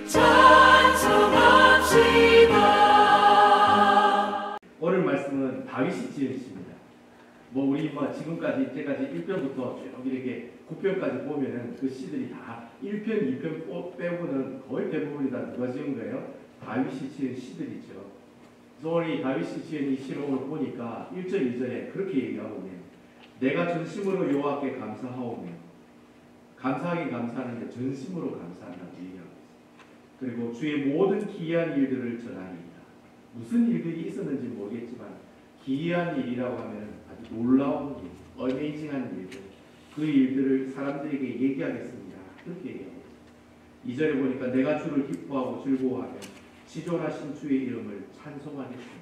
찬송합시다. 오늘 말씀은 다윗이 지은 시입니다. 우리 지금까지 이때까지 1편부터 쭉 이렇게 9편까지 보면은 그 시들이 다 1편, 2편 빼고는 거의 대부분이 다 누가 지은 거예요? 다윗이 지은 시들이죠. 그래서 오늘 다윗이 지은 이 시를 오늘 보니까 1절, 2절에 그렇게 얘기하고 있네요. 내가 전심으로 여호와께 감사하오며, 감사하긴 감사하는데 전심으로 감사한다고 얘기하고 있어요. 그리고 주의 모든 기이한 일들을 전하리이다. 무슨 일들이 있었는지 모르겠지만 기이한 일이라고 하면 아주 놀라운 일, 어메이징한 일들, 그 일들을 사람들에게 얘기하겠습니다. 그렇게 얘기하고 있어요. 2절에 보니까 내가 주를 기뻐하고 즐거워하며 지존하신 주의 이름을 찬송하겠습니다.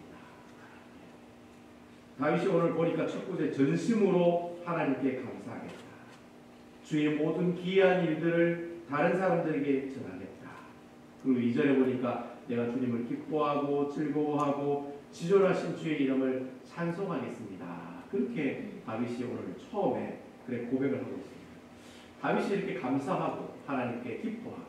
다윗이 오늘 보니까 첫 구절 전심으로 하나님께 감사하겠다. 주의 모든 기이한 일들을 다른 사람들에게 전하겠다. 그리고 2절에 보니까 내가 주님을 기뻐하고 즐거워하고 지존하신 주의 이름을 찬송하겠습니다. 그렇게 다윗이 오늘 처음에 그래 고백을 하고 있습니다. 다윗이 이렇게 감사하고 하나님께 기뻐하고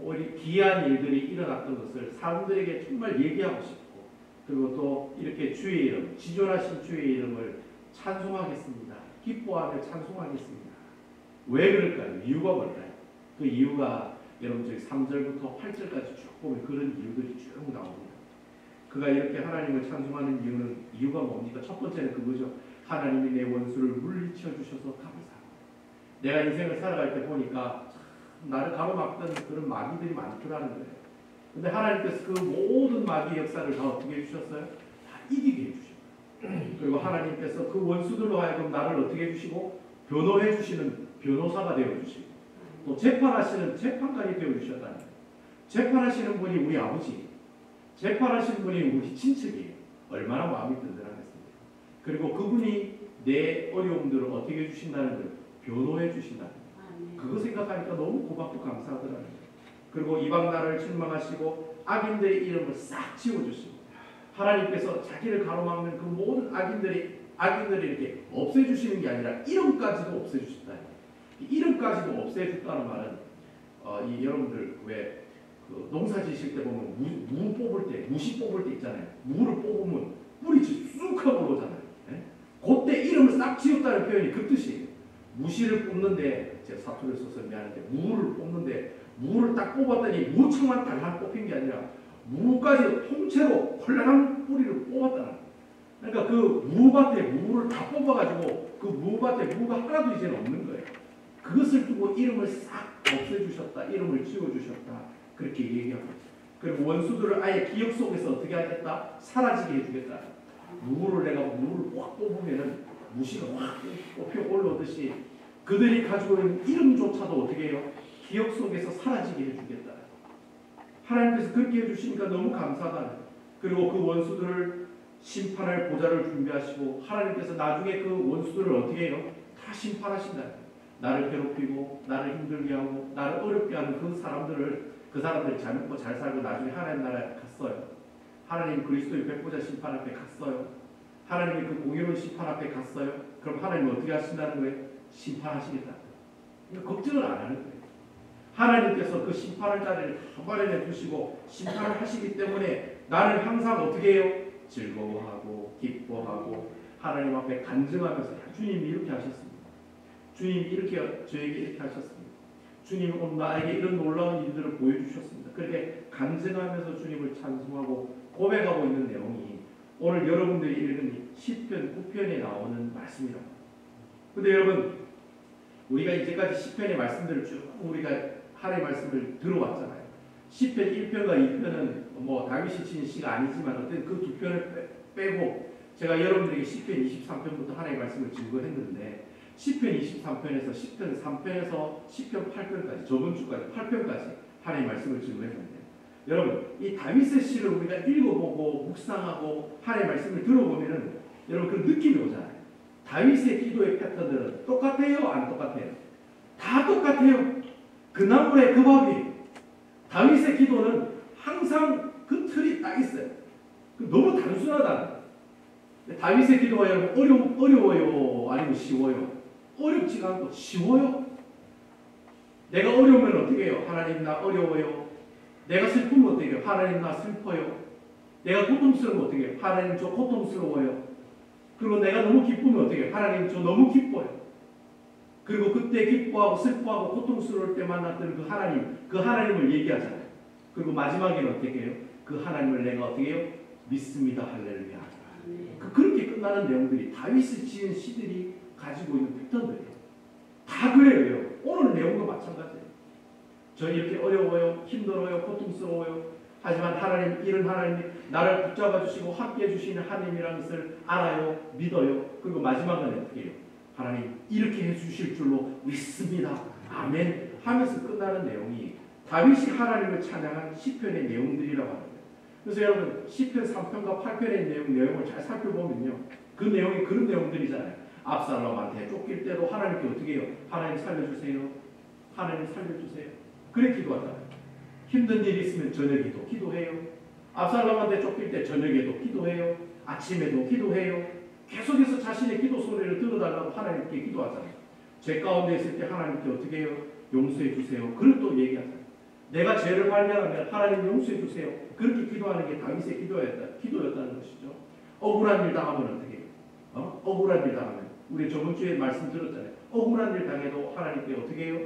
우리 기이한 일들이 일어났던 것을 사람들에게 정말 얘기하고 싶고, 그리고 또 이렇게 주의 이름, 지존하신 주의 이름을 찬송하겠습니다. 기뻐하며 찬송하겠습니다. 왜 그럴까요? 이유가 뭘까요? 그 이유가 여러분 저희 3절부터 8절까지 쭉 보면 그런 이유들이 쭉 나옵니다. 그가 이렇게 하나님을 찬송하는 이유가 뭡니까? 첫 번째는 그거죠. 하나님이 내 원수를 물리쳐 주셔서 감사합니다. 내가 인생을 살아갈 때 보니까 나를 가로막던 그런 마귀들이 많더라는 거예요. 근데 하나님께서 그 모든 마귀의 역사를 다 어떻게 해주셨어요? 다 이기게 해주셨어요. 그리고 하나님께서 그 원수들로 하여금 나를 어떻게 해주시고 변호해 주시는 변호사가 되어주시고 또 재판하시는 재판관이 되어주셨다는 거예요. 재판하시는 분이 우리 아버지, 재판하시는 분이 우리 친척이에요. 얼마나 마음이 든든하겠습니까? 그리고 그분이 내 어려움들을 어떻게 해주신다는 걸 변호해 주신다는 거예요. 그거 생각하니까 너무 고맙고 감사하더라고요. 그리고 이방 나라를 책망하시고 악인들의 이름을 싹 지워주시고 하나님께서 자기를 가로막는 그 모든 악인들을 이렇게 없애주시는 게 아니라 이름까지도 없애주신다. 이름까지도 없애줬다는 말은 여러분들 왜 그 농사 지실 때 보면 무 뽑을 때, 무시 뽑을 때 있잖아요. 무를 뽑으면 뿌리 쑥 하고 올라오잖아요. 그때 이름을 싹 지웠다는 표현이 그 뜻이에요. 무시를 뽑는데, 제가 사투리를 써서 미안한데, 무를 뽑는데 무를 딱 뽑았더니 무청만 달랑 뽑힌 게 아니라 무까지 통째로 헐렁한 뿌리를 뽑았다는 거예요. 그러니까 그 무밭에 무를 다 뽑아가지고 그 무밭에 무가 하나도 이제는 없는 거예요. 그것을 두고 이름을 싹 없애주셨다, 이름을 지워주셨다, 그렇게 얘기하고 있어요. 그리고 원수들을 아예 기억 속에서 어떻게 하겠다? 사라지게 해주겠다. 내가 무를 확 뽑으면은 무시가 확 뽑혀 올라오듯이 그들이 가지고 있는 이름조차도 어떻게 해요? 기억 속에서 사라지게 해주겠다. 하나님께서 그렇게 해주시니까 너무 감사하다. 그리고 그 원수들을 심판할 보좌를 준비하시고 하나님께서 나중에 그 원수들을 어떻게 해요? 다 심판하신다. 나를 괴롭히고 나를 힘들게 하고 나를 어렵게 하는 그 사람들이 잘 먹고 잘 살고 나중에 하나님 나라에 갔어요. 하나님 그리스도의 백보자 심판 앞에 갔어요. 하나님이 그 공의로운 심판 앞에 갔어요. 그럼 하나님은 어떻게 하신다는 거예요? 심판하시겠다. 걱정을 안 하는 거예요. 하나님께서 그 심판할 자리를 한 번에 내주시고 심판을 하시기 때문에 나는 항상 어떻게 해요? 즐거워하고 기뻐하고 하나님 앞에 간증하면서 주님이 이렇게 하셨습니다. 주님이 이렇게 저에게 이렇게 하셨습니다. 주님이 오늘 나에게 이런 놀라운 일들을 보여주셨습니다. 그렇게 간증하면서 주님을 찬송하고 고백하고 있는 내용이 오늘 여러분들이 읽은 시편 9편에 나오는 말씀이라고. 근데 여러분 우리가 이제까지 시편의 말씀들을 쭉 우리가 하나님의 말씀을 들어왔잖아요. 시편 1편과 2편은 다윗이 지은 시가 아니지만 어쨌든 그 두 편을 빼고 제가 여러분들에게 시편 23편부터 하나님의 말씀을 증거했는데 시편 23편에서 시편 3편에서 시편 8편까지 저번 주까지 8편까지 하나님의 말씀을 증거했는데 여러분 이 다윗의 시를 우리가 읽어보고 묵상하고 하나님의 말씀을 들어보면은 여러분 그 느낌이 오잖아요. 다윗의 기도의 패턴들은 똑같아요? 안 똑같아요? 다 똑같아요. 그 나물의 그 밥이 다윗의 기도는 항상 그 틀이 딱 있어요. 너무 단순하다. 다윗의 기도가 여러분 어려워요? 아니면 쉬워요? 어렵지가 않고 쉬워요. 내가 어려우면 어떻게 해요? 하나님 나 어려워요. 내가 슬프면 어떻게 해요? 하나님 나 슬퍼요. 내가 고통스러우면 어떻게 해요? 하나님 저 고통스러워요. 그리고 내가 너무 기쁘면 어떻게 해요? 하나님 저 너무 기뻐요. 그리고 그때 기뻐하고 슬퍼하고 고통스러울 때 만났던 그 하나님을 얘기하잖아요. 그리고 마지막에는 어떻게 해요? 그 하나님을 내가 어떻게 해요? 믿습니다. 할렐루야. 그렇게 끝나는 내용들이 다윗이 지은 시들이 가지고 있는 패턴들이에요. 다 그래요. 오늘 내용도 마찬가지예요. 저 이렇게 어려워요, 힘들어요, 고통스러워요. 하지만 하나님, 이런 하나님이 나를 붙잡아 주시고 함께 해주시는 하나님이라는 것을 알아요, 믿어요. 그리고 마지막은 어떻게 해요? 하나님 이렇게 해주실 줄로 믿습니다. 아멘 하면서 끝나는 내용이 다윗이 하나님을 찬양한 시편의 내용들이라고 합니다. 그래서 여러분 시편 3편과 8편의 내용을 잘 살펴보면요, 그 내용이 그런 내용들이잖아요. 압살롬한테 쫓길 때도 하나님께 어떻게 해요? 하나님 살려주세요. 하나님 살려주세요. 그래 기도하잖아요. 힘든 일이 있으면 저녁에도 기도해요. 압살롬한테 쫓길 때 저녁에도 기도해요. 아침에도 기도해요. 계속해서 자신의 기도 소리를 들어달라고 하나님께 기도하잖아요. 죄 가운데 있을 때 하나님께 어떻게 해요? 용서해 주세요. 그걸 또 얘기하잖아요. 내가 죄를 발견하면 하나님 용서해 주세요. 그렇게 기도하는 게 다윗의 기도였다는 것이죠. 억울한 일 당하면 어떻게 해요? 억울한 일 당하면 우리 저번 주에 말씀 들었잖아요. 억울한 일 당해도 하나님께 어떻게 해요?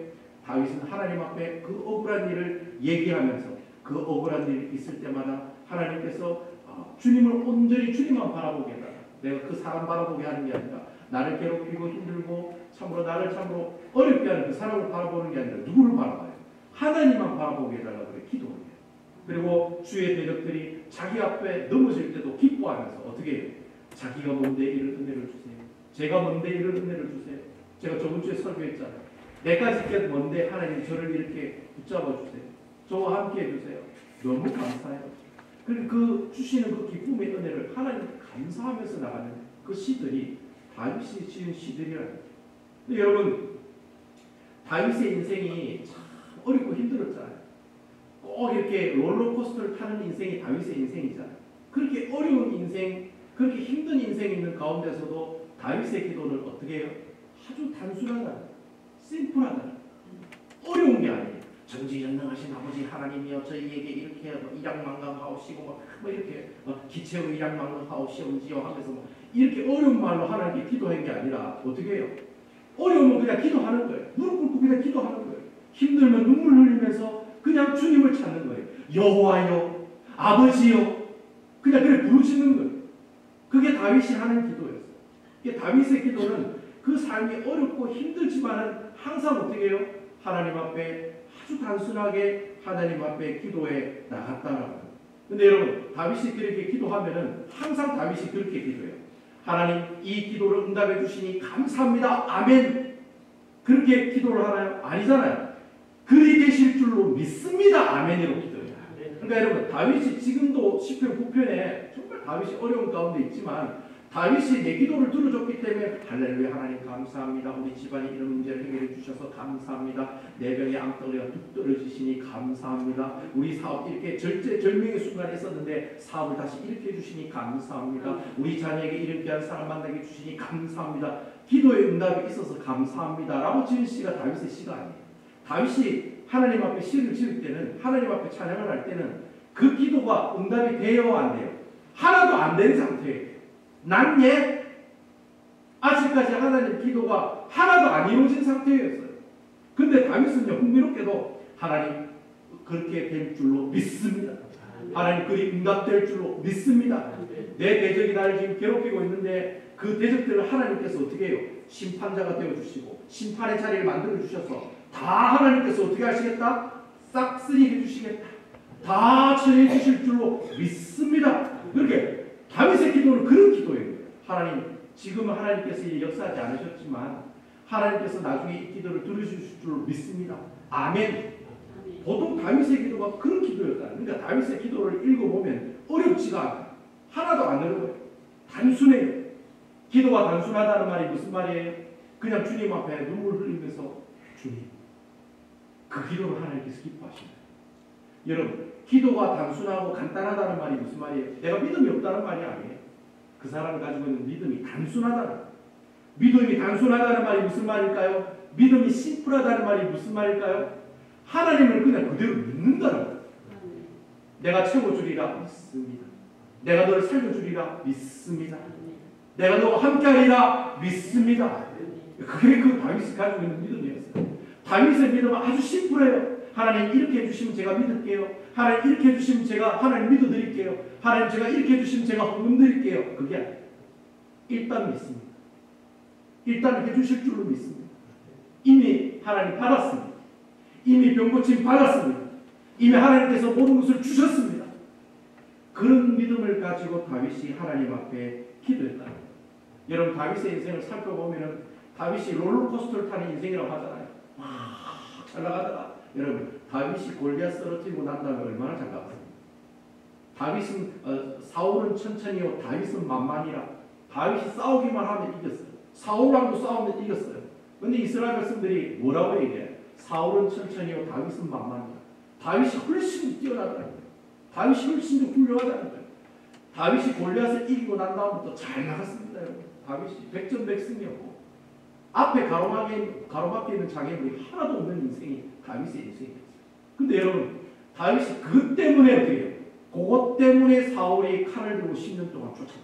다윗은 하나님 앞에 그 억울한 일을 얘기하면서 그 억울한 일이 있을 때마다 하나님께서 주님을 온전히 주님만 바라보게 해달라. 내가 그 사람 바라보게 하는 게 아니라 나를 괴롭히고 힘들고 참으로 나를 참으로 어렵게 하는 그 사람을 바라보는 게 아니라 누구를 바라봐요? 하나님만 바라보게 해달라고 그래 기도를 해요. 그리고 주의 대적들이 자기 앞에 넘어질 때도 기뻐하면서 어떻게 해요? 자기가 뭔데 이를 은혜를 주세요. 제가 뭔데 이를 은혜를 주세요. 제가 저번 주에 설교했잖아요. 내까지 게 뭔데 하나님 저를 이렇게 붙잡아 주세요. 저와 함께 해주세요. 너무 감사해요. 그리고 그 주시는 그 기쁨의 은혜를 하나님 감사하면서 나가는 그 시들이 다윗이 지은 시들이라는 거예요. 근데 여러분 다윗의 인생이 참 어렵고 힘들었잖아요. 꼭 이렇게 롤러코스터를 타는 인생이 다윗의 인생이잖아요. 그렇게 어려운 인생, 그렇게 힘든 인생이 있는 가운데서도 다윗의 기도는 어떻게 해요? 아주 단순하다. 심플하다. 어려운 게 아니에요. 전지전능하신 아버지 하나님이여 저희에게 이렇게 일양만강하옵시고 뭐 이렇게 기체의 일양만강하옵시온지요 하면서 이렇게 어려운 말로 하나님께 기도한 게 아니라 어떻게 해요? 어려우면 그냥 기도하는 거예요. 무릎 꿇고 그냥 기도하는 거예요. 힘들면 눈물 흘리면서 그냥 주님을 찾는 거예요. 여호와여, 아버지여, 그냥 그래 부르시는 거예요. 그게 다윗이 하는 기도였어요. 이게 다윗의 기도는 그 삶이 어렵고 힘들지만은 항상 어떻게 해요? 하나님 앞에 아주 단순하게 하나님 앞에 기도해 나갔다라는 거예요. 근데 여러분 다윗이 그렇게 기도하면은 항상 다윗이 그렇게 기도해요. 하나님 이 기도를 응답해 주시니 감사합니다. 아멘. 그렇게 기도를 하나요? 아니잖아요. 그리 되실 줄로 믿습니다. 아멘으로 기도해요. 그러니까 여러분 다윗이 지금도 시편 9편에 정말 다윗이 어려운 가운데 있지만 다윗이 내 기도를 들어줬기 때문에 할렐루야 하나님 감사합니다. 우리 집안이 이런 문제를 해결해 주셔서 감사합니다. 내 병의 암덩어리가 뚝 떨어지시니 감사합니다. 우리 사업 이렇게 절명의 순간에 있었는데 사업을 다시 일으켜 주시니 감사합니다. 우리 자녀에게 이런 귀한 사람 만나게 주시니 감사합니다. 기도의 응답이 있어서 감사합니다. 라고 지은 시가 다윗의 시가 아니에요. 다윗이 하나님 앞에 시를 지을 때는 하나님 앞에 찬양을 할 때는 그 기도가 응답이 돼요 안 돼요? 하나도 안 된 상태예요. 난 아직까지 하나님 기도가 하나도 안 이루어진 상태였어요. 근데 다윗은요 흥미롭게도 하나님 그렇게 될 줄로 믿습니다. 하나님 그리 응답될 줄로 믿습니다. 내 대적이 나를 지금 괴롭히고 있는데 그 대적들을 하나님께서 어떻게 해요? 심판자가 되어주시고 심판의 자리를 만들어주셔서 다 하나님께서 어떻게 하시겠다? 싹쓸이 해주시겠다. 다 처리해 주실 줄로 믿습니다. 그렇게 다윗의 기도는 그런 기도예요. 하나님 지금은 하나님께서 역사하지 않으셨지만 하나님께서 나중에 이 기도를 들으실 줄 믿습니다. 아멘. 보통 다윗의 기도가 그런 기도였다. 그러니까 다윗의 기도를 읽어보면 어렵지가 않아요. 하나도 안 어려워요. 단순해요. 기도가 단순하다는 말이 무슨 말이에요? 그냥 주님 앞에 눈물 흘리면서 주님 그 기도를 하나님께서 기뻐하시나요? 여러분 기도가 단순하고 간단하다는 말이 무슨 말이에요? 내가 믿음이 없다는 말이 아니에요. 그 사람이 가지고 있는 믿음이 단순하다는 믿음이 단순하다는 말이 무슨 말일까요? 믿음이 심플하다는 말이 무슨 말일까요? 하나님을 그냥 그대로 믿는다는 거예요. 내가 채워주리라 믿습니다. 내가 너를 살려주리라 믿습니다. 내가 너와 함께하리라 믿습니다. 그게 그 다윗이 가지고 있는 믿음이었어요. 다윗의 믿음은 아주 심플해요. 하나님 이렇게 해주시면 제가 믿을게요. 하나님 이렇게 해주시면 제가 하나님 믿어드릴게요. 하나님 제가 이렇게 해주시면 제가 헌금드릴게요. 그게 아니에요. 일단 믿습니다. 일단 해주실 줄로 믿습니다. 이미 하나님 받았습니다. 이미 병고침 받았습니다. 이미 하나님께서 모든 것을 주셨습니다. 그런 믿음을 가지고 다윗이 하나님 앞에 기도했다. 여러분 다윗의 인생을 살펴보면 다윗이 롤러코스터를 타는 인생이라고 하잖아요. 잘 나가다가 여러분 다윗이 골리앗 쓰러뜨리고 난 다음에 얼마나 잘 나갔습니까? 다윗은 사울은 천천히요 다윗은 만만이라. 다윗이 싸우기만 하면 이겼어요. 사울랑도 싸우면 이겼어요. 근데 이스라엘 백성들이 뭐라고 얘기해요? 사울은 천천히요 다윗은 만만이라. 다윗이 훨씬 뛰어나다는 거예요. 다윗이 훨씬 더 훌륭하다는 거예요. 다윗이 골리앗을 이기고 난 다음부터 잘 나갔습니다. 여러분. 다윗이 백전백승이었고 앞에 가로막혀 있는 장애물이 하나도 없는 인생이 다윗의 인생이었어요. 근데 여러분 다윗이 그 때문에 어떻게 해요? 그것 때문에 사울이 칼을 들고 10년 동안 쫓아갔어요.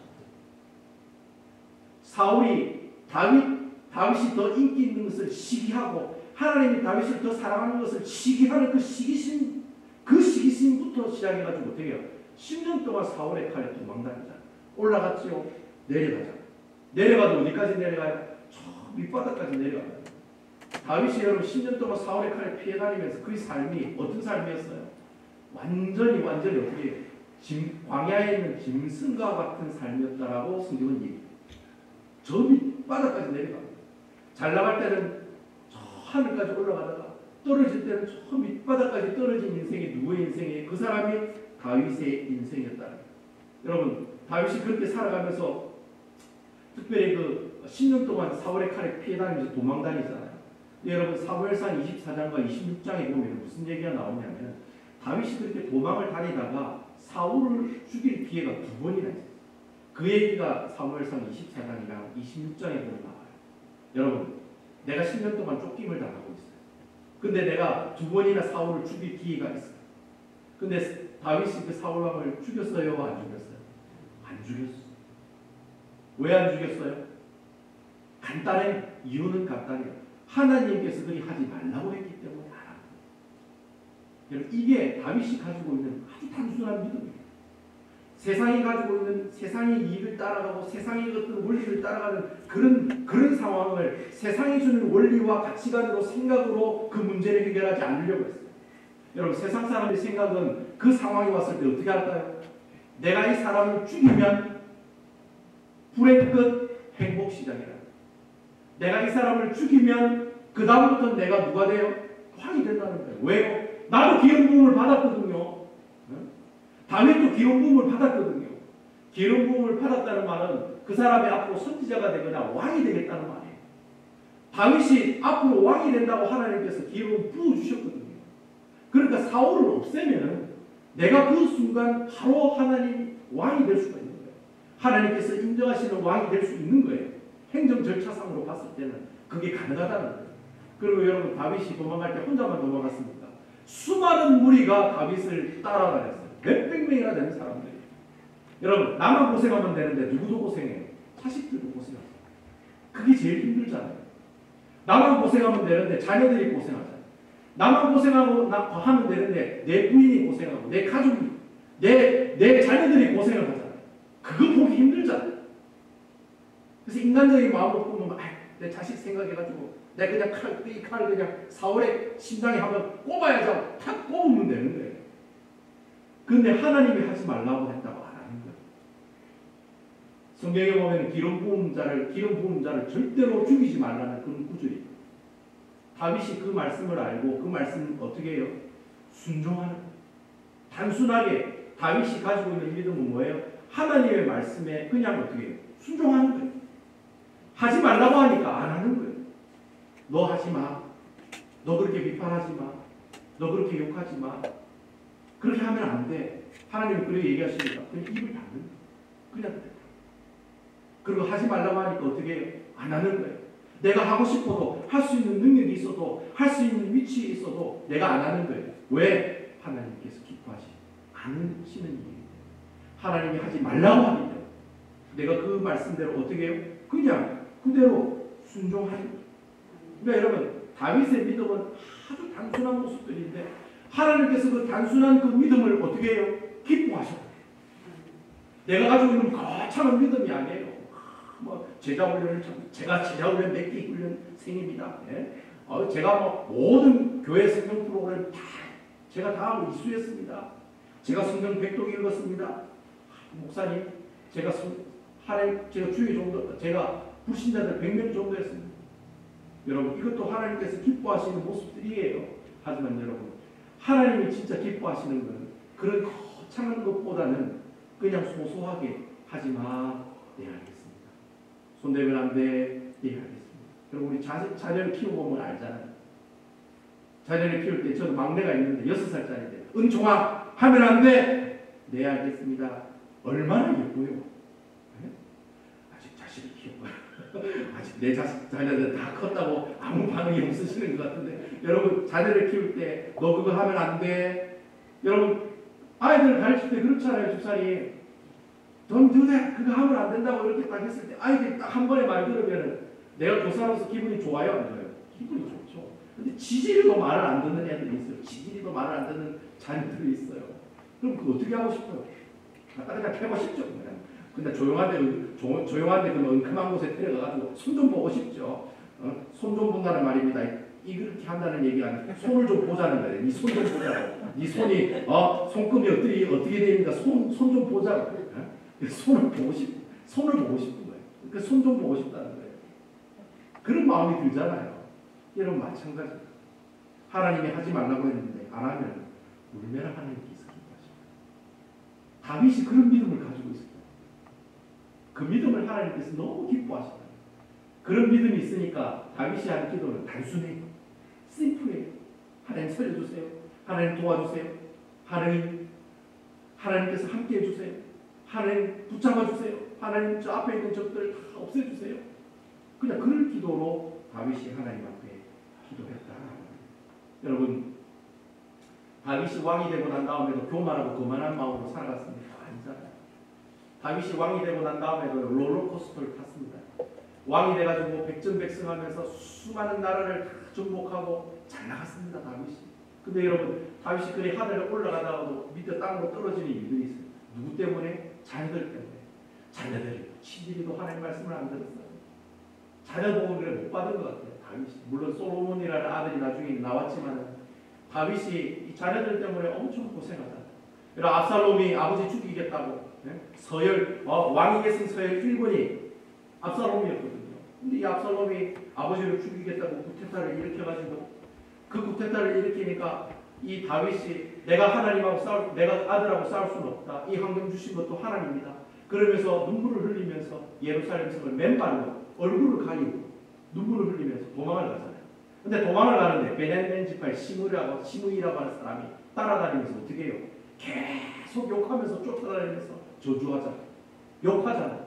사울이 다윗이 더 인기 있는 것을 시기하고 하나님이 다윗을 더 사랑하는 것을 시기하는 그 시기심부터 시작해가지고 어떻게 해요? 10년 동안 사울의 칼에 도망다니자. 올라갔지요. 내려가도 어디까지 내려가요? 저 밑바닥까지 내려가요. 다윗이 여러분 10년 동안 사울의 칼에 피해 다니면서 그의 삶이 어떤 삶이었어요? 완전히 어떻게 광야에 있는 짐승과 같은 삶이었다라고 성경은 얘기해요. 저 밑바닥까지 내려갑니다. 잘 나갈 때는 저 하늘까지 올라가다가 떨어질 때는 저 밑바닥까지 떨어진 인생이 누구의 인생이에요? 그 사람이 다윗의 인생이었다는 거예요. 여러분 다윗이 그렇게 살아가면서 특별히 그 10년 동안 사울의 칼에 피해 다니면서 도망 다니잖아요. 여러분 사무엘상 24장과 26장에 보면 무슨 얘기가 나오냐면 다윗이 그렇게 도망을 다니다가 사울을 죽일 기회가 2번이나 있어요. 그 얘기가 사무엘상 24장이랑 26장에 보면 나와요. 여러분 내가 10년 동안 쫓김을 당하고 있어요. 근데 내가 2번이나 사울을 죽일 기회가 있어요. 근데 다윗이 그 사울왕을 죽였어요? 안 죽였어요? 안 죽였어요. 왜 안 죽였어요? 간단해. 이유는 간단해요. 하나님께서 그리 하지 말라고 했기 때문에 안 합니다. 여러분 이게 다윗이 가지고 있는 아주 단순한 믿음이에요. 세상이 가지고 있는 세상의 이익을 따라가고 세상의 어떤 원리를 따라가는 그런 상황을 세상이 주는 원리와 가치관으로 생각으로 그 문제를 해결하지 않으려고 했어요. 여러분 세상 사람의 생각은 그 상황이 왔을 때 어떻게 할까요? 내가 이 사람을 죽이면 불의 끝 행복 시작이라. 내가 이 사람을 죽이면 그 다음부터 내가 누가 돼요? 왕이 된다는 거예요. 왜요? 나도 기름 부음을 받았거든요. 다윗도 기름 부음을 받았거든요. 기름 부음을 받았다는 말은 그 사람이 앞으로 선지자가 되거나 왕이 되겠다는 말이에요. 다윗이 앞으로 왕이 된다고 하나님께서 기름을 부어주셨거든요. 그러니까 사울을 없애면 내가 그 순간 바로 하나님 왕이 될 수가 있는 거예요. 하나님께서 인정하시는 왕이 될 수 있는 거예요. 행정 절차상으로 봤을 때는 그게 가능하다는 거예요. 그리고 여러분 다윗이 도망갈 때 혼자만 도망갔습니까? 수많은 무리가 다윗을 따라다녔어요. 몇백 명이나 되는 사람들이. 여러분 나만 고생하면 되는데 누구도 고생해요? 자식들도 고생하죠. 그게 제일 힘들잖아요. 나만 고생하면 되는데 자녀들이 고생하잖아요. 나만 고생하고 하면 되는데 내 부인이 고생하고 내 가족이 내 자녀들이 고생을 하잖아요. 그거 보기 힘들잖아요. 그래서 인간적인 마음으로 보면 내 자식 생각해가지고 내가 그냥 이 칼을 그냥 사울의 심장에 한번 꼽아야죠. 탁 꼽으면 되는 거예요. 그런데 하나님이 하지 말라고 했다고 안 하는 거예요. 성경에 보면 기름 부은 자를 절대로 죽이지 말라는 그런 구절이. 다윗이 그 말씀을 알고 그 말씀을 어떻게 해요? 순종하는 거예요. 단순하게 다윗이 가지고 있는 믿음은 뭐예요? 하나님의 말씀에 그냥 어떻게 해요? 순종하는 거예요. 하지 말라고 하니까 안 하는 거예요. 너 하지 마. 너 그렇게 비판하지 마. 너 그렇게 욕하지 마. 그렇게 하면 안 돼. 하나님은 그렇게 얘기하시니까 그냥 입을 닫는 거예요. 그냥. 그리고 하지 말라고 하니까 어떻게 해요? 안 하는 거예요. 내가 하고 싶어도 할 수 있는 능력이 있어도 할 수 있는 위치에 있어도 내가 안 하는 거예요. 왜? 하나님께서 기뻐하지 않으시는 일이에요. 하나님이 하지 말라고 하기 때문에 내가 그 말씀대로 어떻게 해요? 그냥 그대로 순종하는 거예요. 그러니까 여러분 다윗의 믿음은 아주 단순한 모습들인데 하나님께서 그 단순한 그 믿음을 어떻게 해요? 기뻐하셨어요. 내가 가지고 있는 거창한 믿음이 아니에요. 제자 훈련을 제가 제자 훈련 몇 개 훈련생입니다. 예? 제가 모든 교회 성경 프로그램 다 제가 다 이수했습니다. 제가 성경 100독 읽었습니다. 목사님, 제가 주의 정도, 제가 불신자들 100명 정도 했습니다. 여러분, 이것도 하나님께서 기뻐하시는 모습들이에요. 하지만 여러분, 하나님이 진짜 기뻐하시는 것은 그런 거창한 것보다는 그냥 소소하게 하지 마. 네, 알겠습니다. 손대면 안 돼. 네, 알겠습니다. 여러분, 우리 자녀를 키워보면 알잖아요. 자녀를 키울 때 저도 막내가 있는데 6살짜리인데 은총아 하면 안 돼. 네, 알겠습니다. 얼마나 예뻐요. 네? 아직 자식을 키워봐요. 아직 내 자녀들 다 컸다고 아무 반응이 없으시는 것 같은데 여러분 자녀를 키울 때 너 그거 하면 안 돼. 여러분 아이들 가르칠 때 그렇잖아요. 집사님 Don't do that. 그거 하면 안 된다고 이렇게 딱 했을 때 아이들이 딱 한 번에 말 들으면은 내가 교사로서 기분이 좋아요? 안 좋아요? 기분이 좋죠. 근데 지질이도 말을 안 듣는 애들이 있어요. 지질이도 말을 안 듣는 자녀들이 있어요. 그럼 그거 어떻게 하고 싶어요? 그냥 패고 싶죠. 근데 조용한데 그 은큼한 곳에 데려가가지고 손 좀 보고 싶죠. 손 좀 본다는 말입니다. 이렇게 한다는 얘기가 아니라 손을 좀 보자는 거예요. 네 손 좀 보자고. 네 손이 손금이 어떻게 됩니까? 손 좀 보자고. 손을 보고 싶은 거예요. 그러니까 손 좀 보고 싶다는 거예요. 그런 마음이 들잖아요. 여러분 마찬가지입니다. 하나님이 하지 말라고 했는데 안 하면 울면은 하나님께서 기뻐하십니다. 다윗이 그런 믿음을 가지고 있었다. 그 믿음을 하나님께서 너무 기뻐하셨다. 그런 믿음이 있으니까 다윗이 한 기도는 단순해요. 심플해요. 하나님 살려주세요. 하나님 도와주세요. 하나님께서 함께 해주세요. 하나님 붙잡아주세요. 하나님 저 앞에 있는 적들을 다 없애주세요. 그냥 그런 기도로 다윗이 하나님 앞에 기도했다. 여러분 다윗이 왕이 되고 난 다음에도 교만하고 거만한 마음으로 살아갔습니다. 아니잖아요. 다윗이 왕이 되고 난 다음에도 롤러코스터를 탔습니다. 왕이 돼가지고 백전백승하면서 수많은 나라를 다 정복하고 잘 나갔습니다. 다윗이. 근데 여러분 다윗이 그리 하늘에 올라가다가도 밑에 땅으로 떨어지는 일들이 있어요. 누구 때문에? 자녀들 때문에. 자녀들이 친일이도 하나님 말씀을 안 들었어요. 자녀 복음을 못 받은 것 같아요. 다윗이. 물론 솔로몬이라는 아들이 나중에 나왔지만 다윗이 이 자녀들 때문에 엄청 고생하다. 여러분 압살롬이 아버지 죽이겠다고 서열 왕위 계승 서열 1번이 압살롬이었거든요. 근데 이 압살롬이 아버지를 죽이겠다고 구테타를 일으켜가지고 그 구테타를 일으키니까 이 다윗이 내가 하나님하고 내가 아들하고 싸울 수는 없다. 이 환경 주신 것도 하나님이다. 그러면서 눈물을 흘리면서 예루살렘 성을 맨발로 얼굴을 가리고 눈물을 흘리면서 도망을 가잖아요. 근데 도망을 가는데 베냐민 지파의 시므이라고 하는 사람이 따라다니면서 어떻게 해요? 계속 욕하면서 쫓아다니면서 저주하잖아요. 욕하잖아요.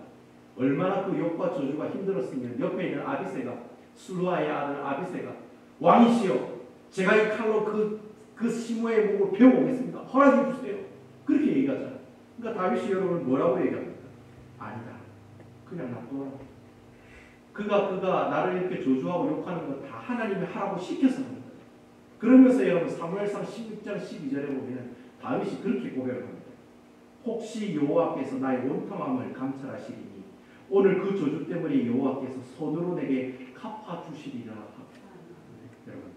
얼마나 그 욕과 저주가 힘들었으면 옆에 있는 아비새가 수르아의 아들 아비새가 왕이시여 제가 이 칼로 그 시므의 목을 베어오겠습니다. 허락해 주세요. 그렇게 얘기하잖아요. 그러니까 다윗이 여러분 뭐라고 얘기합니까? 아니다. 그냥 놔둬라. 그가 나를 이렇게 저주하고 욕하는 건 다 하나님이 하라고 시켜서 하는 거예요. 그러면서 여러분 사무엘상 16장 12절에 보면 다윗이 그렇게 고백을 합니다. 혹시 여호와께서 나의 원통함을 감찰하시리니 오늘 그 저주 때문에 여호와께서 손으로 내게 갚아주시리라 합니다. 여러분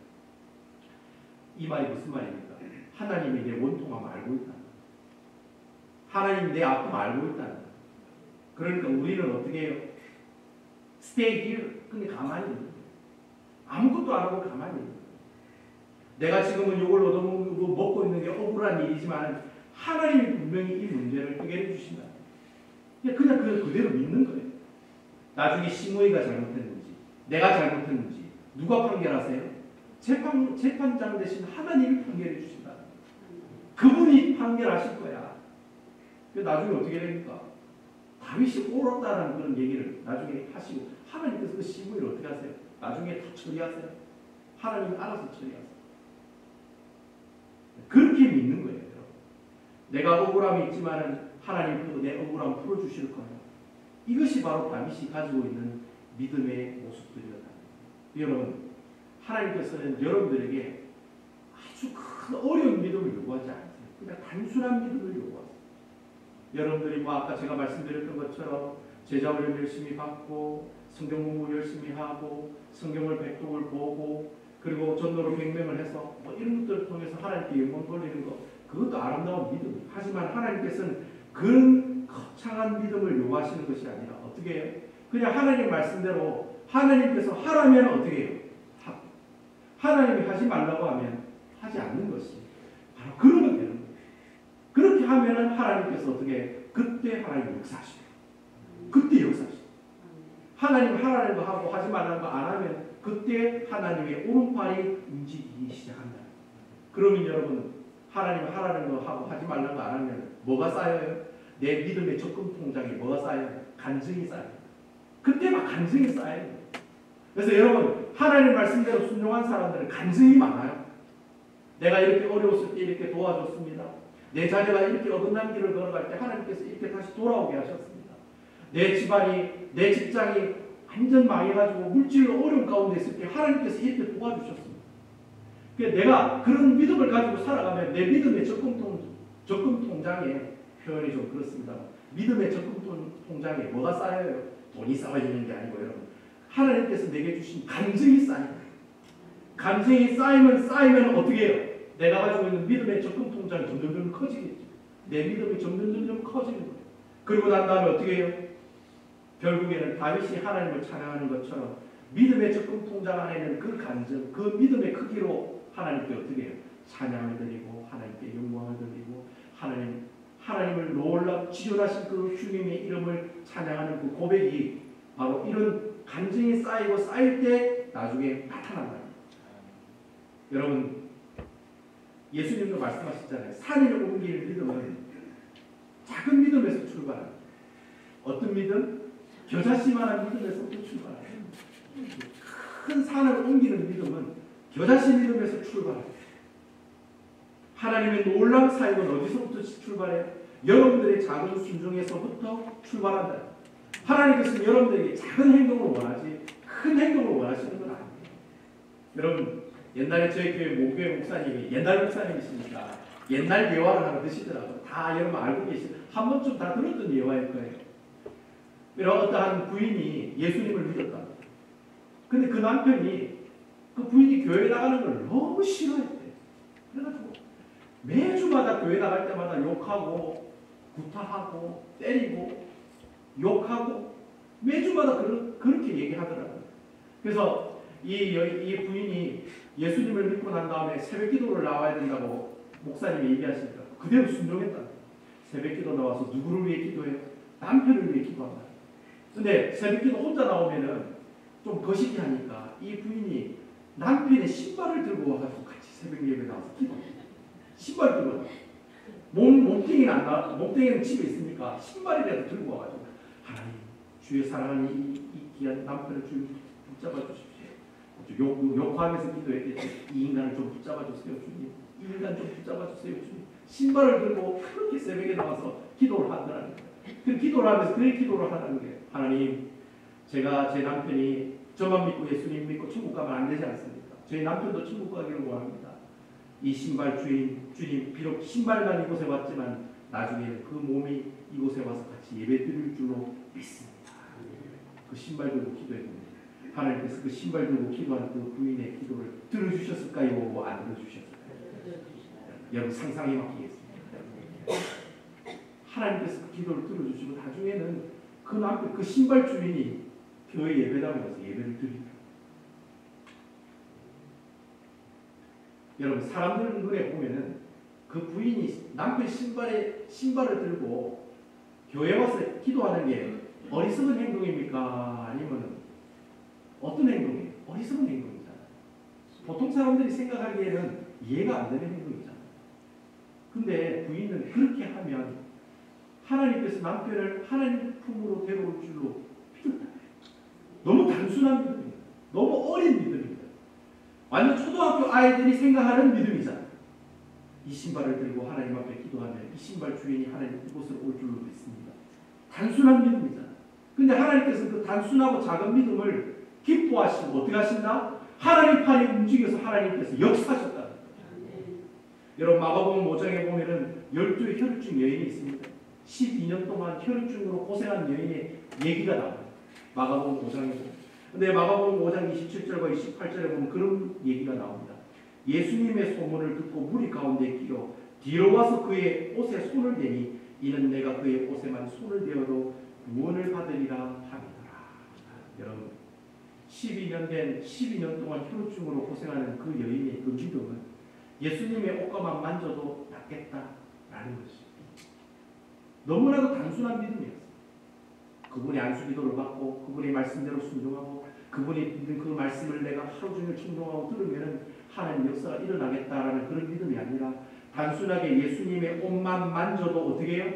이 말이 무슨 말입니까? 하나님이 내 원통함을 알고 있다. 하나님이 내 아픔을 알고 있다. 그러니까 우리는 어떻게 해요? Stay here. 근데 가만히 있는 거예요. 아무것도 안 하고 가만히 있는 거예요. 내가 지금은 이걸 얻어먹고 있는 게 억울한 일이지만 하나님이 분명히 이 문제를 해결해 주신다. 그냥 그대로 믿는 거예요. 나중에 시므이가 잘못했는지 내가 잘못했는지 누가 판결하세요? 재판장 대신 하나님이 판결해 주신다. 그분이 판결하실 거야. 나중에 어떻게 됩니까? 다윗이 옳았다는 그런 얘기를 나중에 하시고 하나님께서 그 시므이를 어떻게 하세요? 나중에 다 처리하세요. 하나님이 알아서 처리하세요. 그렇게 믿는 거예요. 내가 억울함이 있지만은 하나님께서 내 억울함 풀어주실 거예요. 이것이 바로 다윗이 가지고 있는 믿음의 모습들이었다. 여러분, 하나님께서는 여러분들에게 아주 큰 어려운 믿음을 요구하지 않으세요. 그냥 단순한 믿음을 요구하세요. 여러분들이 아까 제가 말씀드렸던 것처럼 제자훈련 열심히 받고 성경 공부 열심히 하고 성경을 백독을 보고 그리고 전도로 100명을 해서 이런 것들을 통해서 하나님께 영광 돌리는 것, 그것도 아름다운 믿음. 하지만 하나님께서는 그런 거창한 믿음을 요구하시는 것이 아니라 어떻게 해요? 그냥 하나님 말씀대로 하나님께서 하라면 어떻게 해요? 하나님이 하지 말라고 하면 하지 않는 것이 바로 그러면 되는 거예요. 그렇게 하면은 하나님께서 어떻게 해요? 그때 하나님 역사하시고 그때 역사하시고 하나님 하라는 거 하고 하지 말라는 거 안 하면 그때 하나님의 오른팔이 움직이기 시작한다. 그러면 여러분, 하나님 하라는 거 하고 하지 말라는 거 안 하면 뭐가 쌓여요? 내 믿음의 적금 통장에 뭐가 쌓여요? 간증이 쌓여요. 그때 막 간증이 쌓여요. 그래서 여러분, 하나님 말씀대로 순종한 사람들은 간증이 많아요. 내가 이렇게 어려웠을 때 이렇게 도와줬습니다. 내 자녀가 이렇게 어긋난 길을 걸어갈 때 하나님께서 이렇게 다시 돌아오게 하셨습니다. 내 집안이, 내 직장이 완전 망해가지고 물질로 어려운 가운데 있을 때 하나님께서 이렇게 도와주셨습니다. 그러니까 내가 그런 믿음을 가지고 살아가면 내 믿음의 적금 통장에, 표현이 좀 그렇습니다. 믿음의 적금 통장에 뭐가 쌓여요? 돈이 쌓여있는 게 아니고 여러분, 하나님께서 내게 주신 간증이 쌓여요. 간증이 쌓이면 어떻게 해요? 내가 가지고 있는 믿음의 적금 통장이 점점 커지겠죠. 내 믿음이 점점 커지는 거예요. 그리고 난 다음에 어떻게 해요? 결국에는 다윗이 하나님을 찬양하는 것처럼 믿음의 적금 통장 안에 있는 그 간증, 그 믿음의 크기로 하나님께 어떻게 해요? 찬양을 드리고 하나님께 영광을 드리고 하나님을 놀랍 지존하신 그 주님의 이름을 찬양하는 그 고백이 바로 이런 간증이 쌓이고 쌓일 때 나중에 나타난다. 여러분, 예수님도 말씀하셨잖아요. 산을 옮길 믿음은 작은 믿음에서 출발합니다. 어떤 믿음? 겨자씨만한 믿음에서부터 출발합니다. 큰 산을 옮기는 믿음은 겨자씨 믿음에서 출발합니다. 하나님의 놀라운 사역은 어디서부터 출발해요? 여러분들의 작은 순종에서부터 출발한다. 하나님께서는 여러분들에게 작은 행동을 원하지 큰 행동을 원하시는 건 아니에요. 여러분, 옛날에 저희 교회 모교회 목사님이 옛날 목사님이시니까 옛날 예화를 하나 드시더라고요. 다 여러분 알고 계신 한 번쯤 다 들었던 예화일 거예요. 어떠한 부인이 예수님을 믿었답니다. 근데 그 남편이 그 부인이 교회 나가는 걸 너무 싫어했대. 그래가지고 매주마다 교회 나갈 때마다 욕하고 구타하고 때리고 욕하고 매주마다 그렇게 얘기하더라고요. 그래서 이 부인이 예수님을 믿고 난 다음에 새벽 기도를 나와야 된다고 목사님이 얘기하시니까 그대로 순종했다. 새벽 기도 나와서 누구를 위해 기도해요? 남편을 위해 기도한다. 근데 새벽 기도 혼자 나오면은 좀 거시기 하니까 이 부인이 남편의 신발을 들고 와가지고 같이 새벽 예배 나와서 기도해요. 신발 들고 와요. 몸뚱이는 안 나와. 몸뚱이는 집에 있으니까 신발이라도 들고 와가지고 하나님, 주의 사랑하는 이 귀한 남편을 주님 붙잡아 주십시오. 욕하면서 기도했겠지. 이 인간을 좀 붙잡아 주세요, 주님. 이 인간 좀 붙잡아 주세요, 주님. 신발을 들고 그렇게 새벽에 나와서 기도를 하더라는 거예요. 그 기도를 하면서 그 기도를 하는 게 하나님, 제가 제 남편이 저만 믿고 예수님 믿고 천국 가면 안 되지 않습니까? 저희 남편도 천국 가기를 원합니다. 이 신발 주님, 비록 신발만 이곳에 왔지만 나중에는 그 몸이 이곳에 와서 같이 예배 드릴 줄로 믿습니다. 그 신발 들고 기도했는데 하나님께서 그 신발 들고 기도하는 그 부인의 기도를 들어주셨을까요? 안 들어주셨을까요? 여러분 상상에 맡기겠습니다. 하나님께서 그 기도를 들어주시고 나중에는 그 남편, 그 신발 주인이 교회 예배당에 와서 예배를 드립니다. 여러분, 사람들 눈에 보면은 그 부인이 남편 신발을 들고 교회 와서 기도하는 게 어리석은 행동입니까? 아니면 어떤 행동이에요? 어리석은 행동이잖아요. 보통 사람들이 생각하기에는 이해가 안 되는 행동이잖아요. 근데 부인은 그렇게 하면 하나님께서 남편을 하나님 품으로 데려올 줄로 믿었다. 너무 단순한 믿음입니다. 너무 어린 믿음입니다. 완전 초등학교 아이들이 생각하는 믿음이잖아요. 이 신발을 들고 하나님 앞에 기도하면 이 신발 주인이 하나님 이곳으로 올 줄로 믿습니다. 단순한 믿음이잖아요. 근데 하나님께서는 그 단순하고 작은 믿음을 기뻐하시고 어떻게 하신다? 하나님 판이 움직여서 하나님께서 역사하셨다는 거예요. 여러분 마가복음 5장에 보면은 12의 혈루증 여인이 있습니다. 12년 동안 혈루증으로 고생한 여인의 얘기가 나와요. 마가복음 5장에 보면. 근데 마가복음 5장 27절과 28절에 보면 그런 얘기가 나옵니다. 예수님의 소문을 듣고 무리 가운데 끼어 뒤로 와서 그의 옷에 손을 대니 이는 내가 그의 옷에만 손을 대어도 구원을 받으리라 함이더라. 여러분 12년 동안 혈루증으로 고생하는 그 여인의 그 믿음은 예수님의 옷가만 만져도 낫겠다라는 것입니다. 너무나도 단순한 믿음이었어요. 그분이 안수기도를 받고 그분의 말씀대로 순종하고 그분이 믿는 그 말씀을 내가 하루 종일 충동하고 들으면 하나님 역사가 일어나겠다라는 그런 믿음이 아니라 단순하게 예수님의 옷만 만져도 어떻게 해요?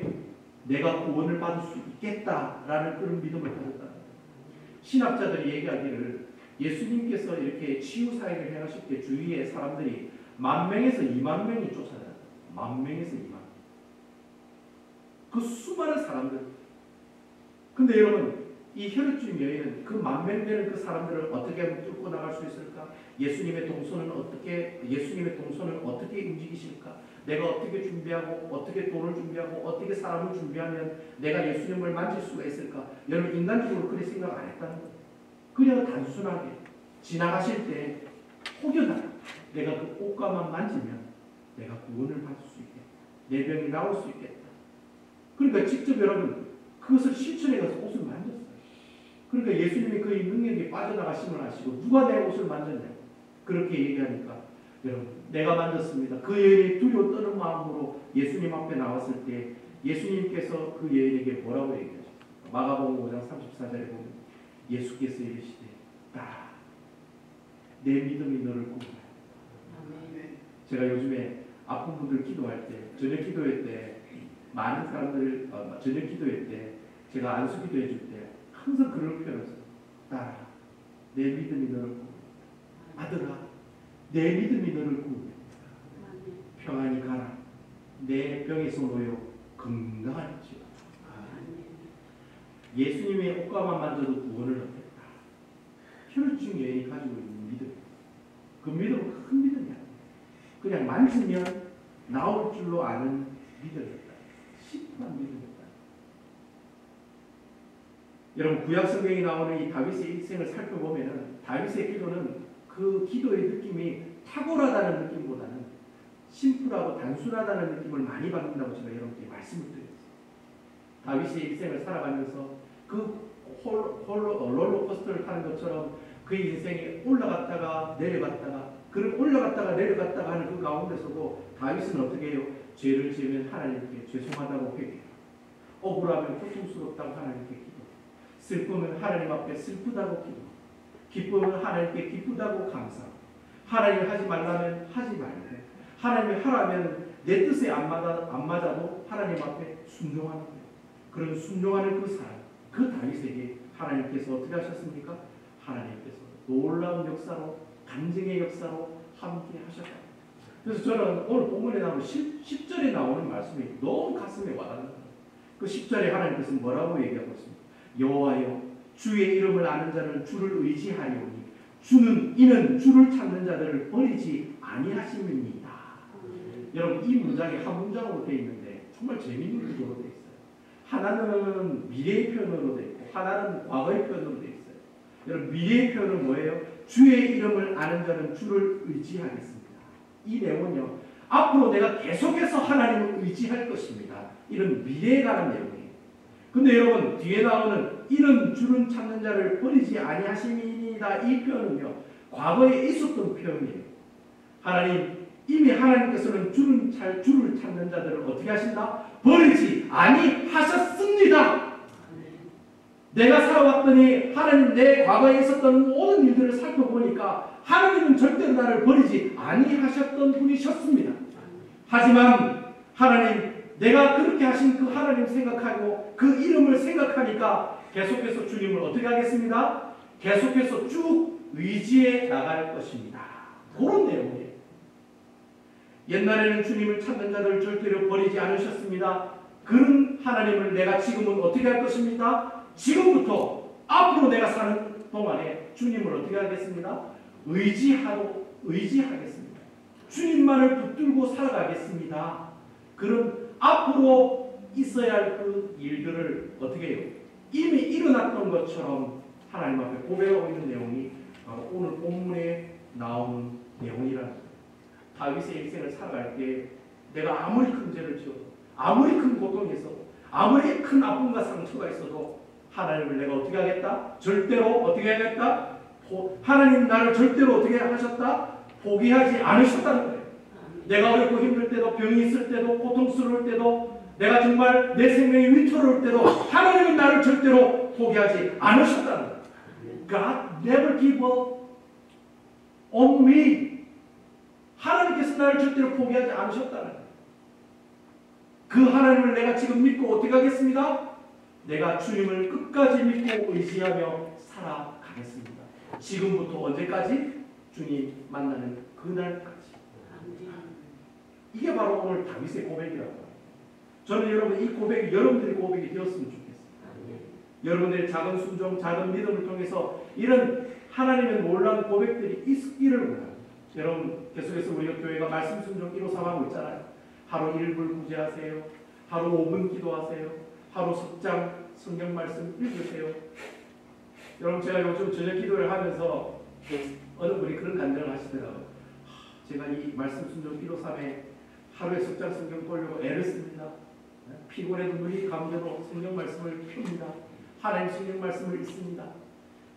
내가 구원을 받을 수 있겠다라는 그런 믿음을 가졌다는 거예요. 신학자들이 얘기하기를 예수님께서 이렇게 치유사역을 행하실 때 주위에 사람들이 10,000명에서 20,000명이 쫓아다녔어요. 10,000명에서 20,000명. 그 수많은 사람들. 근데 여러분 이 혈루증 여인은 그 10,000명 되는 그 사람들을 어떻게 하면 뚫고 나갈 수 있을까? 예수님의 동선을 어떻게 움직이실까? 내가 어떻게 준비하고 어떻게 돈을 준비하고 어떻게 사람을 준비하면 내가 예수님을 만질 수가 있을까? 여러분 인간적으로 그렇게 생각 안 했다는 거예요. 그냥 단순하게 지나가실 때 혹여나 내가 그 옷가만 만지면 내가 구원을 받을 수 있겠다. 내 병이 나올 수 있겠다. 그러니까 직접 여러분 그것을 실천해 가서 옷을 만졌어요. 그러니까 예수님이 그의 능력에 빠져나가심을 아시고 누가 내 옷을 만졌냐고 그렇게 얘기하니까 여러분 내가 만졌습니다. 그 여인이 두려워 떠는 마음으로 예수님 앞에 나왔을 때 예수님께서 그 여인에게 뭐라고 얘기하셨어요? 마가복음 5장 34절에 보면 예수께서 이르시되 따라 내 믿음이 너를 구원하였다. 제가 요즘에 아픈 분들 기도할 때 저녁 기도회 때 많은 사람들 저녁 기도회 때 제가 안수 기도해 줄 때 항상 그걸 표현하죠. 따라 내 믿음이 너를 구원했다. 아들아 내 믿음이 너를 구원했다. 평안히 가라. 내 병에서 놓여 건강할지어다. 예수님의 옷가만 만져도 구원을 얻겠다. 혈루증 여인이 가지고 있는 믿음. 그 믿음은 큰 믿음이 아니에요. 그냥 만지면 나올 줄로 아는 믿음이었다. 심플한 믿음이었다. 여러분 구약 성경에 나오는 이 다윗의 일생을 살펴보면 다윗의 기도는 그 기도의 느낌이 탁월하다는 느낌보다는 심플하고 단순하다는 느낌을 많이 받는다고 제가 여러분께 말씀을 드렸어요. 다윗의 일생을 살아가면서 그 롤러코스터를 타는 것처럼 그의 인생이 올라갔다가 내려갔다가 그런 올라갔다가 내려갔다가 하는 그 가운데서도 다윗은 어떻게 해요? 죄를 지으면 하나님께 죄송하다고 회개해요. 억울하면 고통스럽다고 하나님께 기도해요. 슬프면 하나님 앞에 슬프다고 기도해요. 기쁘면 하나님께 기쁘다고 감사하고 하나님 하지 말라면 하지 말고 하나님이 하라면 내 뜻에 안 맞아도 하나님 앞에 순종하는 거예요. 그런 순종하는 그 사람, 그 다윗에게 하나님께서 어떻게 하셨습니까? 하나님께서 놀라운 역사로 간증의 역사로 함께 하셨다. 그래서 저는 오늘 본문에 나오는 10절에 나오는 말씀이 너무 가슴에 와닿는 거예요. 그 10절에 하나님께서 뭐라고 얘기하고 있습니까? 여호와여 주의 이름을 아는 자는 주를 의지하리오니 이는 주를 찾는 자들을 버리지 아니하심이니이다. 여러분 이 문장이 한 문장으로 되어 있는데 정말 재미있는 구조로 되어 있어요. 하나는 미래의 표현으로 되어 있고 하나는 과거의 표현으로 되어 있어요. 여러분 미래의 표현은 뭐예요? 주의 이름을 아는 자는 주를 의지하겠습니다. 이 내용은요. 앞으로 내가 계속해서 하나님을 의지할 것입니다. 이런 미래에 관한 내용이에요. 근데 여러분 뒤에 나오는 이런 주를 찾는 자를 버리지 아니하심이니이다. 이 표현은요. 과거에 있었던 표현이에요. 이미 하나님께서는 주를 찾는 자들을 어떻게 하신다? 버리지 아니하셨습니다. 내가 살아왔더니 하나님 내 과거에 있었던 모든 일들을 살펴보니까 하나님은 절대로 나를 버리지 아니하셨던 분이셨습니다. 하지만 하나님 내가 그렇게 하신 그 하나님 생각하고 그 이름을 생각하니까 계속해서 주님을 어떻게 하겠습니다? 계속해서 쭉 의지해 나갈 것입니다. 그런 내용이에요. 옛날에는 주님을 찾는 자들을 절대로 버리지 않으셨습니다. 그런 하나님을 내가 지금은 어떻게 할 것입니까? 지금부터 앞으로 내가 사는 동안에 주님을 어떻게 하겠습니다? 의지하겠습니다. 주님만을 붙들고 살아가겠습니다. 그런 앞으로 있어야 할 그 일들을 어떻게 해요? 이미 일어났던 것처럼 하나님 앞에 고백하고 있는 내용이 바로 오늘 본문에 나오는 내용이라는 거예요. 다윗의 일생을 살아갈 때 내가 아무리 큰 죄를 지어도, 아무리 큰 고통이 있어도, 아무리 큰 아픔과 상처가 있어도 하나님을 내가 어떻게 하겠다? 절대로 어떻게 하겠다? 하나님 나를 절대로 어떻게 하셨다? 포기하지 않으셨다는 거예요. 내가 어렵고 힘들 때도, 병이 있을 때도, 고통스러울 때도, 내가 정말 내 생명이 위태로울 때도 하나님은 나를 절대로 포기하지 않으셨다는 거예요. God never give up on me. 하나님께서 나를 절대로 포기하지 않으셨다는 거예요. 그 하나님을 내가 지금 믿고 어떻게 하겠습니다? 내가 주님을 끝까지 믿고 의지하며 살아가겠습니다. 지금부터 언제까지? 주님 만나는 그날까지. 이게 바로 오늘 다윗의 고백이라고 합니다. 저는 여러분 이 고백이 여러분들의 고백이 되었으면 좋겠습니다. 여러분들의 작은 순종, 작은 믿음을 통해서 이런 하나님의 놀라운 고백들이 있기를 원합니다. 여러분 계속해서 우리 교회가 말씀 순종 1호 3하고 있잖아요. 하루 1분 구제하세요. 하루 5분 기도하세요. 하루 석장 성경 말씀 읽으세요. 여러분 제가 요즘 저녁 기도를 하면서 어느 분이 그런 간증을 하시더라고요. 제가 이 말씀 순종 1호 3에 하루에 석장 성경 보려고 애를 씁니다. 피곤해도 눈이 감겨도 성경 말씀을 펴니다. 하나님 성경 말씀을 읽습니다.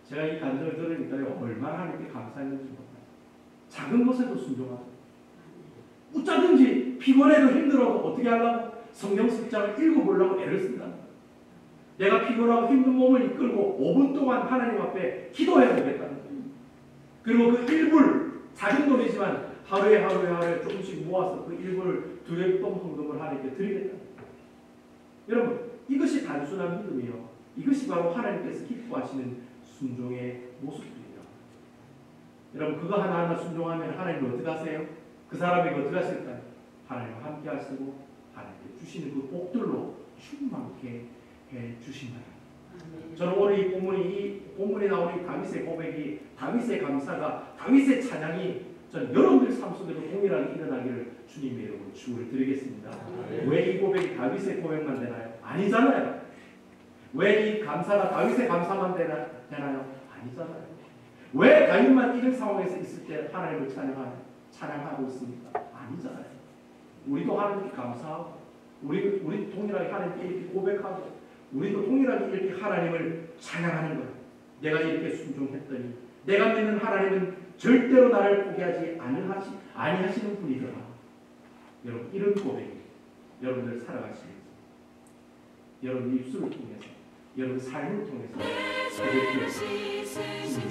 제가 이 간증을 들으니까요, 얼마나 하나님께 감사했는지 몰라요. 작은 것에도 순종하고, 어쩌든지 피곤해도 힘들어도 어떻게 하려고? 성경 석장을 읽어보려고 애를 쓴다. 내가 피곤하고 힘든 몸을 이끌고 5분 동안 하나님 앞에 기도해야 되겠다는 거예요. 그리고 그 1불, 작은 돈이지만 하루에 조금씩 모아서 그 1불을 두렵동 헌금을 하나님께 드리겠다는 거예요. 여러분, 이것이 단순한 믿음이요. 이것이 바로 하나님께서 기뻐하시는 순종의 모습입니다. 여러분, 그거 하나하나 순종하면 하나님을 어떻게 하세요? 그 사람에게 어떻게 하실까요? 하나님과 함께 하시고 하나님께 주시는 그 복들로 충만케 해주신다. 저는 오늘 이 본문에 나오는 다윗의 고백이, 다윗의 감사가, 다윗의 찬양이 저는 여러분들 삶 속에도 동일하게 일어나기를 주님의 이름으로 축원을 드리겠습니다. 왜 이 고백이 다윗의 고백만 되나요? 아니잖아요. 왜 이 감사가 다윗의 감사만 되나요? 아니잖아요. 왜 다윗만 이런 상황에서 있을 때 하나님을 찬양하고 있습니까? 아니잖아요. 우리도 하나님께 감사하고, 우리 동일하게 하나님께 이렇게 고백하고, 우리도 동일하게 이렇게 하나님을 찬양하는 거예요. 내가 이렇게 순종했더니 내가 믿는 하나님은 절대로 나를 포기하지 아니하시는 분이더라. 여러분, 이런 고백이 여러분들 살아가시면서 여러분 입술을 통해서, 여러분 삶을 통해서 고백해 주시기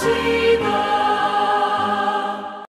바랍니다.